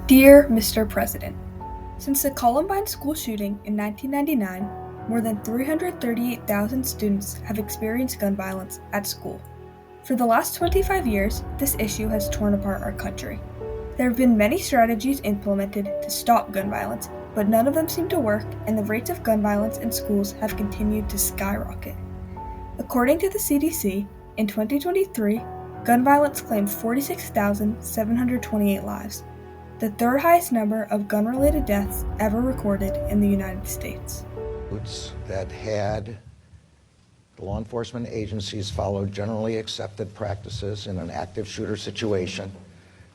Dear Mr. President, since the Columbine school shooting in 1999, more than 338,000 students have experienced gun violence at school. For the last 25 years, this issue has torn apart our country. There have been many strategies implemented to stop gun violence, but none of them seem to work, and the rates of gun violence in schools have continued to skyrocket. According to the CDC, in 2023, gun violence claimed 46,728 lives, the third highest number of gun-related deaths ever recorded in the United States. That had law enforcement agencies followed generally accepted practices in an active shooter situation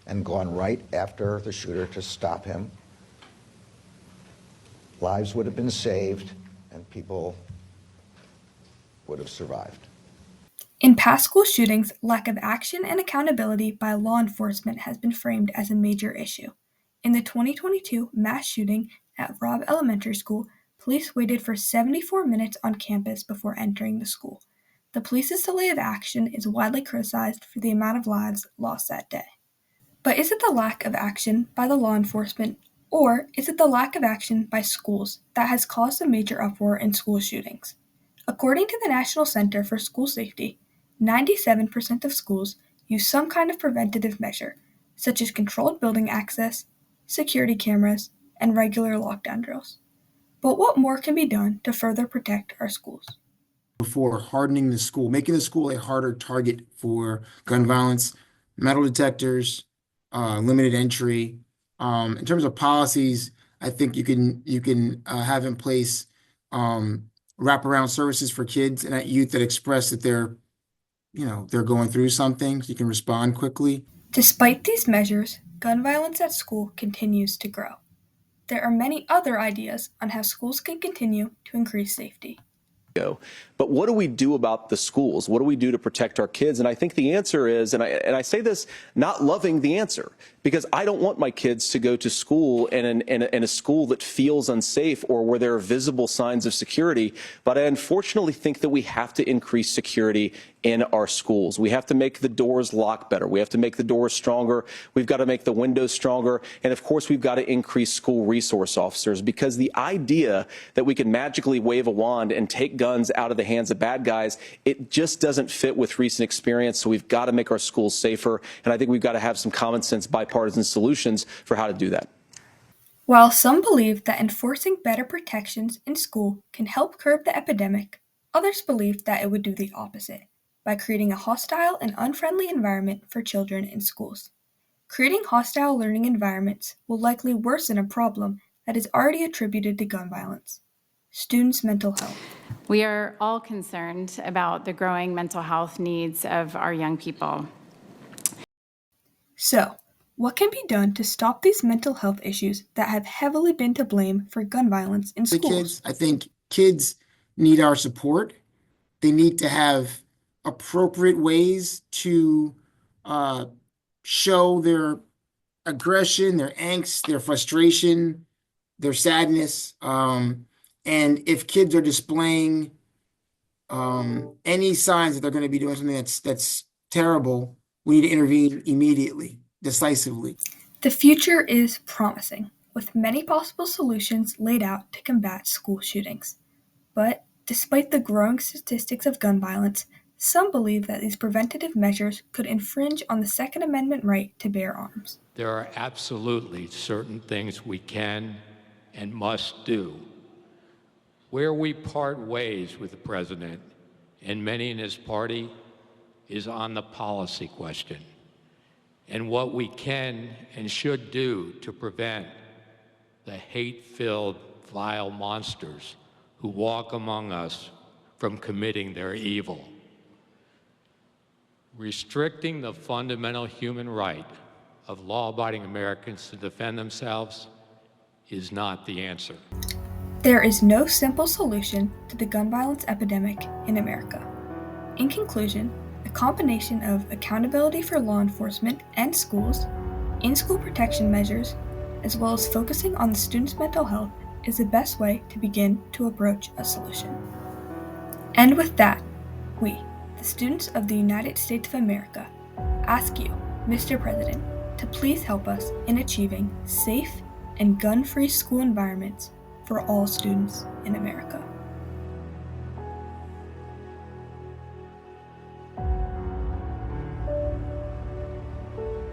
and gone right after the shooter to stop him, lives would have been saved and people would have survived. In past school shootings, lack of action and accountability by law enforcement has been framed as a major issue. In the 2022 mass shooting at Robb Elementary School, police waited for 74 minutes on campus before entering the school. The police's delay of action is widely criticized for the amount of lives lost that day. But is it the lack of action by the law enforcement, or is it the lack of action by schools that has caused a major uproar in school shootings? According to the National Center for School Safety, 97% of schools use some kind of preventative measure, such as controlled building access, security cameras, and regular lockdown drills. But what more can be done to further protect our schools? Before hardening the school, making the school a harder target for gun violence, metal detectors, limited entry. In terms of policies, I think you can have in place wraparound services for kids and youth that express that they're going through something, so you can respond quickly. Despite these measures, gun violence at school continues to grow. There are many other ideas on how schools can continue to increase safety. But what do we do about the schools? What do we do to protect our kids? And I think the answer is, and I say this not loving the answer, because I don't want my kids to go to school in a school that feels unsafe or where there are visible signs of security. But I unfortunately think that we have to increase security in our schools. We have to make the doors lock better. We have to make the doors stronger. We've got to make the windows stronger. And of course, we've got to increase school resource officers, because the idea that we can magically wave a wand and take guns out of the hands of bad guys, it just doesn't fit with recent experience. So we've got to make our schools safer. And I think we've got to have some common sense bipartisan solutions for how to do that. While some believe that enforcing better protections in school can help curb the epidemic, others believe that it would do the opposite, by creating a hostile and unfriendly environment for children in schools. Creating hostile learning environments will likely worsen a problem that is already attributed to gun violence: students' mental health. We are all concerned about the growing mental health needs of our young people. So, what can be done to stop these mental health issues that have heavily been to blame for gun violence in schools? I think kids need our support. They need to have appropriate ways to show their aggression, their angst, their frustration, their sadness. And if kids are displaying any signs that they're going to be doing something that's terrible, we need to intervene immediately, decisively. The future is promising, with many possible solutions laid out to combat school shootings. But despite the growing statistics of gun violence, some believe that these preventative measures could infringe on the Second Amendment right to bear arms. There are absolutely certain things we can and must do. Where we part ways with the president and many in his party is on the policy question, and what we can and should do to prevent the hate-filled, vile monsters who walk among us from committing their evil. Restricting the fundamental human right of law-abiding Americans to defend themselves is not the answer. There is no simple solution to the gun violence epidemic in America. In conclusion, a combination of accountability for law enforcement and schools, in-school protection measures, as well as focusing on the students' mental health is the best way to begin to approach a solution. And with that, we, the students of the United States of America, ask you, Mr. President, to please help us in achieving safe and gun-free school environments for all students in America.